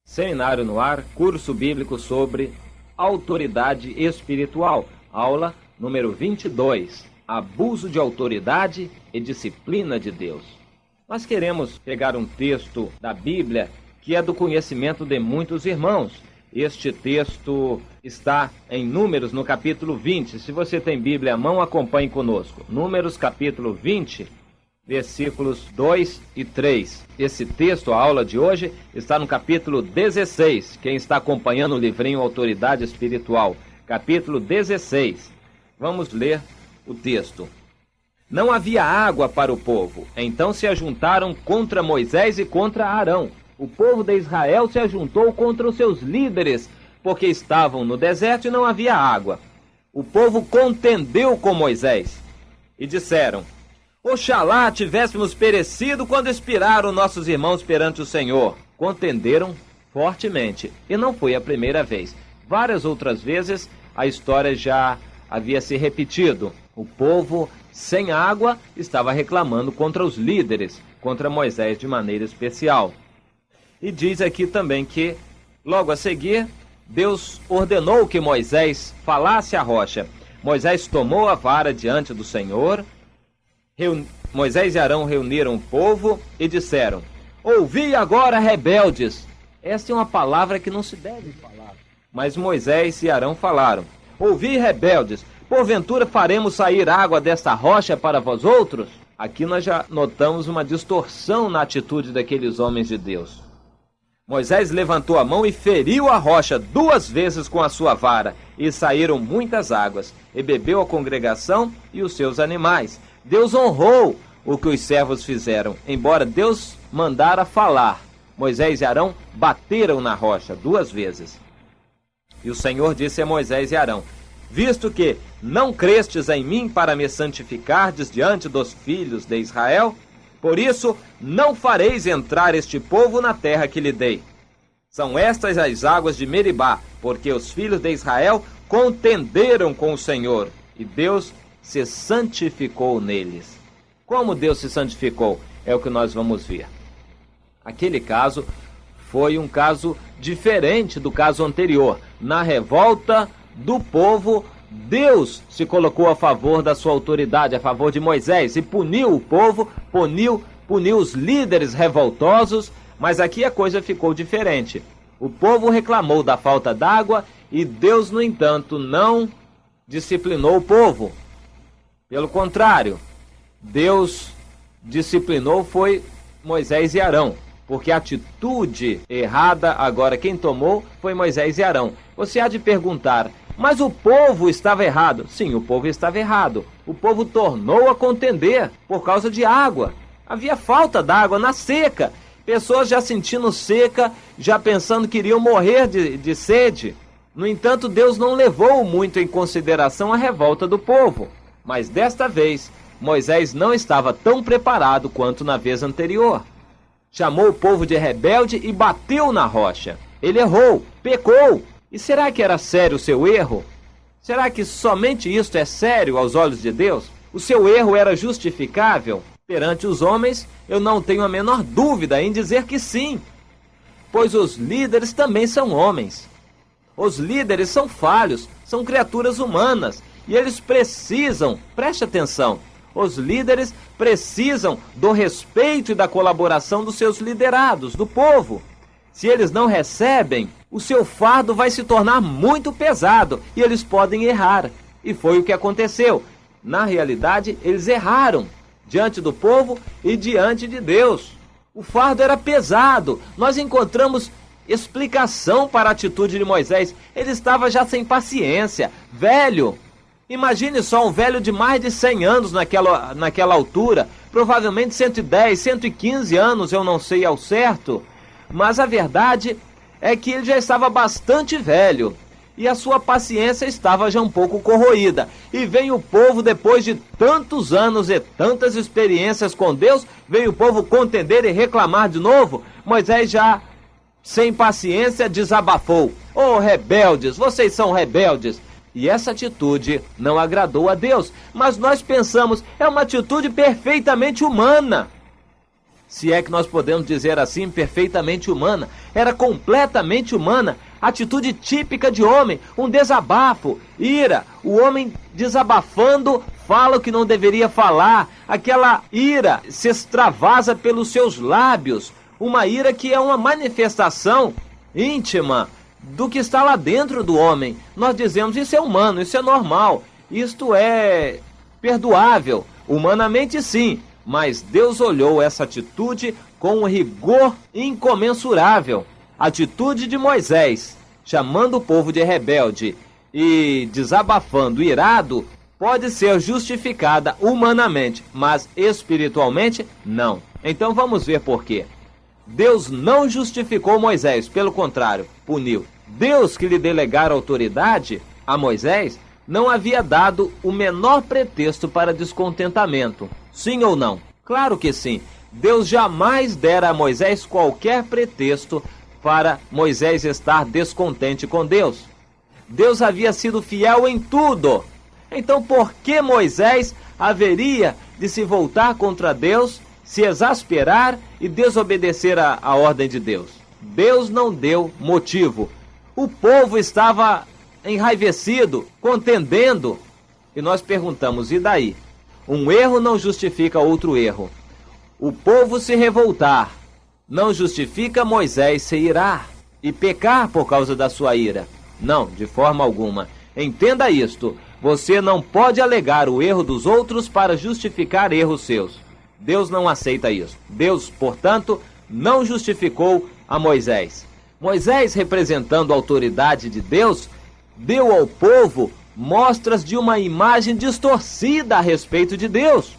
Seminário no Ar, curso bíblico sobre autoridade espiritual, aula número 22, abuso de autoridade e disciplina de Deus. Nós queremos pegar um texto da Bíblia que é do conhecimento de muitos irmãos. Este texto está em Números, no capítulo 20. Se você tem Bíblia à mão, acompanhe conosco. Números, capítulo 20, versículos 2 e 3. Esse texto, a aula de hoje, está no capítulo 16. Quem está acompanhando o livrinho Autoridade Espiritual, capítulo 16. Vamos ler o texto. Não havia água para o povo, então se ajuntaram contra Moisés e contra Arão. O povo de Israel se ajuntou contra os seus líderes, porque estavam no deserto e não havia água. O povo contendeu com Moisés e disseram: Oxalá tivéssemos perecido quando expiraram nossos irmãos perante o Senhor. Contenderam fortemente, e não foi a primeira vez. Várias outras vezes a história já havia se repetido. O povo sem água estava reclamando contra os líderes, contra Moisés de maneira especial. E diz aqui também que, logo a seguir, Deus ordenou que Moisés falasse à rocha. Moisés tomou a vara diante do Senhor. Moisés e Arão reuniram o povo e disseram: Ouvi agora, rebeldes. Esta é uma palavra que não se deve falar. Mas Moisés e Arão falaram: Ouvi, rebeldes, porventura faremos sair água desta rocha para vós outros? Aqui nós já notamos uma distorção na atitude daqueles homens de Deus. Moisés levantou a mão e feriu a rocha 2 vezes com a sua vara, e saíram muitas águas, e bebeu a congregação e os seus animais. Deus honrou o que os servos fizeram, embora Deus mandara falar. Moisés e Arão bateram na rocha 2 vezes. E o Senhor disse a Moisés e Arão: Visto que não crestes em mim para me santificardes diante dos filhos de Israel, por isso não fareis entrar este povo na terra que lhe dei. São estas as águas de Meribá, porque os filhos de Israel contenderam com o Senhor, e Deus se santificou neles. Como Deus se santificou? É o que nós vamos ver. Aquele caso foi um caso diferente do caso anterior. Na revolta do povo, Deus se colocou a favor da sua autoridade, a favor de Moisés, e puniu o povo, puniu os líderes revoltosos, mas aqui a coisa ficou diferente. O povo reclamou da falta d'água e Deus, no entanto, não disciplinou o povo. Pelo contrário, Deus disciplinou foi Moisés e Arão, porque a atitude errada agora quem tomou foi Moisés e Arão. Você há de perguntar: mas o povo estava errado? Sim, o povo estava errado. O povo tornou a contender por causa de água. Havia falta d'água na seca. Pessoas já sentindo seca, já pensando que iriam morrer de sede. No entanto, Deus não levou muito em consideração a revolta do povo. Mas desta vez, Moisés não estava tão preparado quanto na vez anterior. Chamou o povo de rebelde e bateu na rocha. Ele errou, pecou. E será que era sério o seu erro? Será que somente isto é sério aos olhos de Deus? O seu erro era justificável? Perante os homens, eu não tenho a menor dúvida em dizer que sim. Pois os líderes também são homens. Os líderes são falhos, são criaturas humanas. E eles precisam, preste atenção, os líderes precisam do respeito e da colaboração dos seus liderados, do povo. Se eles não recebem, o seu fardo vai se tornar muito pesado e eles podem errar. E foi o que aconteceu. Na realidade, eles erraram diante do povo e diante de Deus. O fardo era pesado. Nós encontramos explicação para a atitude de Moisés. Ele estava já sem paciência, velho. Imagine só um velho de mais de 100 anos naquela altura, provavelmente 110, 115 anos, eu não sei ao certo. Mas a verdade é que ele já estava bastante velho e a sua paciência estava já um pouco corroída. E vem o povo, depois de tantos anos e tantas experiências com Deus, veio o povo contender e reclamar de novo. Moisés já, sem paciência, desabafou: "Oh, rebeldes, vocês são rebeldes." E essa atitude não agradou a Deus, mas nós pensamos, é uma atitude perfeitamente humana. se é que nós podemos dizer assim, perfeitamente humana. Era completamente humana, atitude típica de homem, um desabafo, ira, o homem desabafando, fala o que não deveria falar, aquela ira se extravasa pelos seus lábios, uma ira que é uma manifestação íntima do que está lá dentro do homem. Nós dizemos, isso é humano, isso é normal, isto é perdoável, humanamente sim, mas Deus olhou essa atitude com um rigor incomensurável. A atitude de Moisés, chamando o povo de rebelde e desabafando irado, pode ser justificada humanamente, mas espiritualmente não. Então vamos ver por quê. Deus não justificou Moisés, pelo contrário, puniu. Deus, que lhe delegara autoridade a Moisés, não havia dado o menor pretexto para descontentamento. Sim ou não? Claro que sim. Deus jamais dera a Moisés qualquer pretexto para Moisés estar descontente com Deus. Deus havia sido fiel em tudo. Então por que Moisés haveria de se voltar contra Deus, se exasperar e desobedecer a ordem de Deus? Deus não deu motivo. O povo estava enraivecido, contendendo. E nós perguntamos, e daí? Um erro não justifica outro erro. O povo se revoltar não justifica Moisés se irar e pecar por causa da sua ira. Não, de forma alguma. Entenda isto. Você não pode alegar o erro dos outros para justificar erros seus. Deus não aceita isso. Deus, portanto, não justificou a Moisés. Moisés, representando a autoridade de Deus, deu ao povo mostras de uma imagem distorcida a respeito de Deus.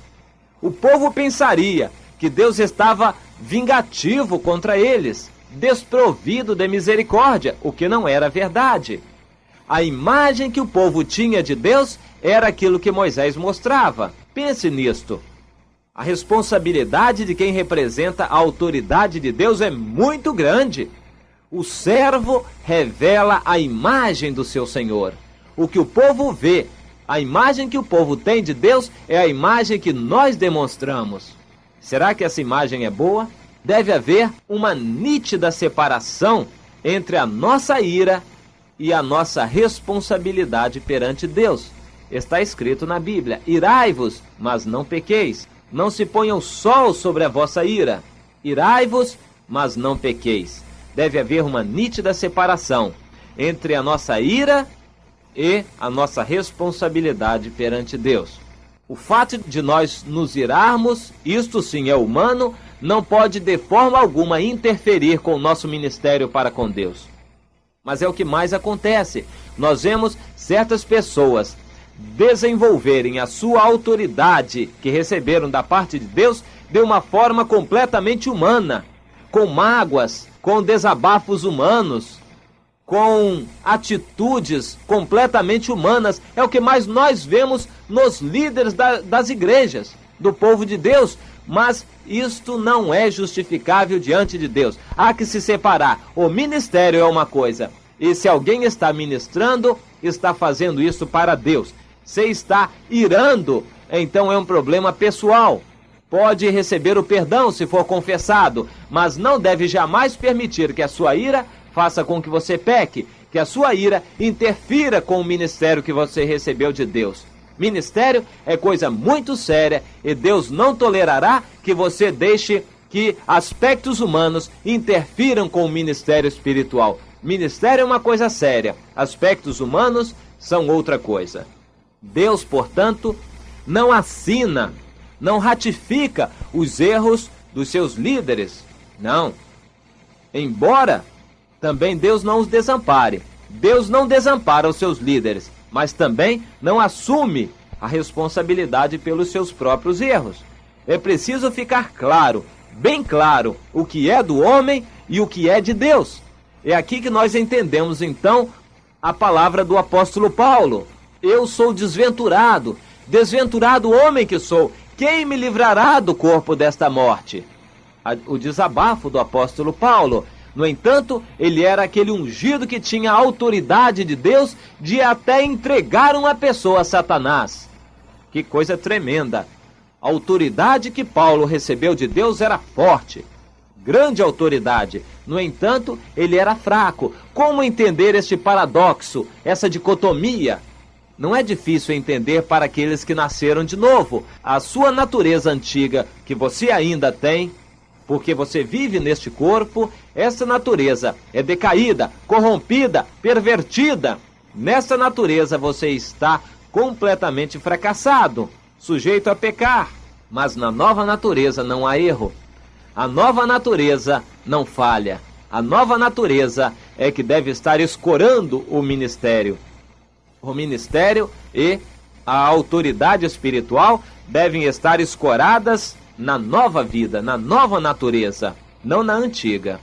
O povo pensaria que Deus estava vingativo contra eles, desprovido de misericórdia, o que não era verdade. A imagem que o povo tinha de Deus era aquilo que Moisés mostrava. Pense nisto. A responsabilidade de quem representa a autoridade de Deus é muito grande. O servo revela a imagem do seu Senhor. O que o povo vê, a imagem que o povo tem de Deus é a imagem que nós demonstramos. Será que essa imagem é boa? Deve haver uma nítida separação entre a nossa ira e a nossa responsabilidade perante Deus. Está escrito na Bíblia: irai-vos, mas não pequeis. Não se ponha o sol sobre a vossa ira. Irai-vos, mas não pequeis. Deve haver uma nítida separação entre a nossa ira e a nossa responsabilidade perante Deus. O fato de nós nos irarmos, isto sim é humano, não pode de forma alguma interferir com o nosso ministério para com Deus. Mas é o que mais acontece. Nós vemos certas pessoas desenvolverem a sua autoridade que receberam da parte de Deus de uma forma completamente humana, com mágoas, com desabafos humanos, com atitudes completamente humanas. É o que mais nós vemos nos líderes das igrejas, do povo de Deus. Mas isto não é justificável diante de Deus. Há que se separar. O ministério é uma coisa, e se alguém está ministrando, está fazendo isso para Deus. Se está irando, então é um problema pessoal. Pode receber o perdão se for confessado, mas não deve jamais permitir que a sua ira faça com que você peque, que a sua ira interfira com o ministério que você recebeu de Deus. Ministério é coisa muito séria e Deus não tolerará que você deixe que aspectos humanos interfiram com o ministério espiritual. Ministério é uma coisa séria, aspectos humanos são outra coisa. Deus, portanto, não assina, não ratifica os erros dos seus líderes. Não. Embora também Deus não os desampare. Deus não desampara os seus líderes, mas também não assume a responsabilidade pelos seus próprios erros. É preciso ficar claro, bem claro, o que é do homem e o que é de Deus. É aqui que nós entendemos, então, a palavra do apóstolo Paulo. Eu sou desventurado, desventurado homem que sou. Quem me livrará do corpo desta morte? O desabafo do apóstolo Paulo. No entanto, ele era aquele ungido que tinha a autoridade de Deus de até entregar uma pessoa a Satanás. Que coisa tremenda! A autoridade que Paulo recebeu de Deus era forte, grande autoridade. No entanto, ele era fraco. Como entender este paradoxo, essa dicotomia? Não é difícil entender para aqueles que nasceram de novo. A sua natureza antiga, que você ainda tem, porque você vive neste corpo, essa natureza é decaída, corrompida, pervertida. Nessa natureza você está completamente fracassado, sujeito a pecar. Mas na nova natureza não há erro. A nova natureza não falha. A nova natureza é que deve estar escorando o ministério. O ministério e a autoridade espiritual devem estar escoradas na nova vida, na nova natureza, não na antiga.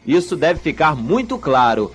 Isso deve ficar muito claro.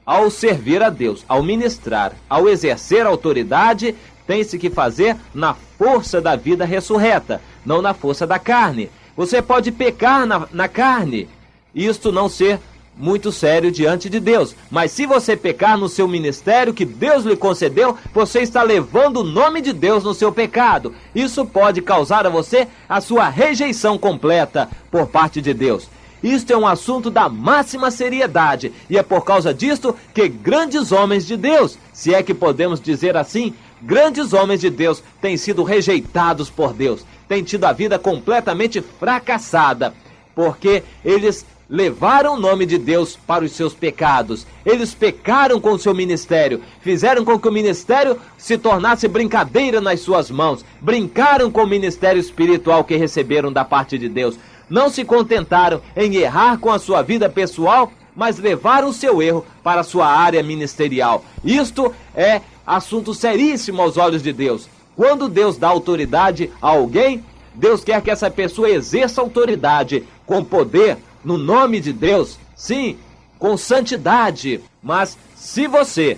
Ao servir a Deus, ao ministrar, ao exercer autoridade, tem-se que fazer na força da vida ressurreta, não na força da carne. Você pode pecar na carne, isto não ser muito sério diante de Deus. Mas se você pecar no seu ministério que Deus lhe concedeu, você está levando o nome de Deus no seu pecado. Isso pode causar a você a sua rejeição completa por parte de Deus. Isto é um assunto da máxima seriedade, e é por causa disto que grandes homens de Deus, se é que podemos dizer assim, grandes homens de Deus têm sido rejeitados por Deus, têm tido a vida completamente fracassada, porque eles levaram o nome de Deus para os seus pecados. Eles pecaram com o seu ministério, fizeram com que o ministério se tornasse brincadeira nas suas mãos, brincaram com o ministério espiritual que receberam da parte de Deus. Não se contentaram em errar com a sua vida pessoal, mas levaram o seu erro para a sua área ministerial. Isto é assunto seríssimo aos olhos de Deus. Quando Deus dá autoridade a alguém, Deus quer que essa pessoa exerça autoridade com poder, no nome de Deus, sim, com santidade. Mas se você,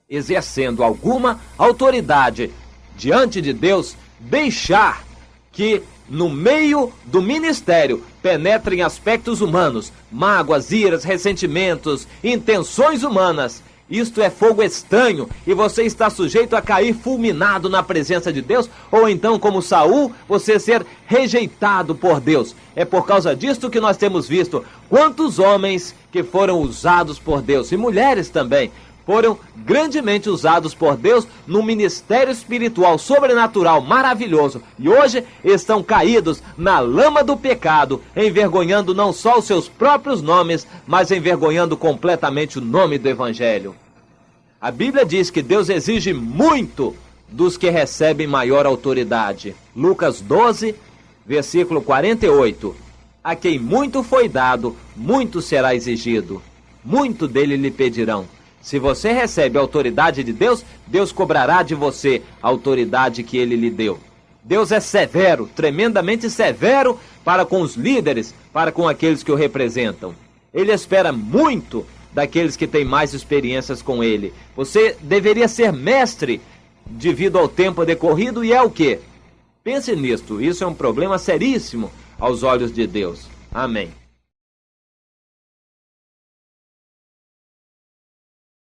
exercendo alguma autoridade diante de Deus, deixar que no meio do ministério penetrem aspectos humanos, mágoas, iras, ressentimentos, intenções humanas, isto é fogo estranho, e você está sujeito a cair fulminado na presença de Deus, ou então, como Saul, você ser rejeitado por Deus. É por causa disto que nós temos visto quantos homens que foram usados por Deus, e mulheres também, foram grandemente usados por Deus num ministério espiritual sobrenatural maravilhoso, e hoje estão caídos na lama do pecado, envergonhando não só os seus próprios nomes, mas envergonhando completamente o nome do Evangelho. A Bíblia diz que Deus exige muito dos que recebem maior autoridade. Lucas 12, versículo 48. A quem muito foi dado, muito será exigido. Muito dele lhe pedirão. Se você recebe a autoridade de Deus, Deus cobrará de você a autoridade que ele lhe deu. Deus é severo, tremendamente severo para com os líderes, para com aqueles que o representam. Ele espera muito daqueles que têm mais experiências com ele. Você deveria ser mestre devido ao tempo decorrido, e é o quê? Pense nisto, isso é um problema seríssimo aos olhos de Deus. Amém.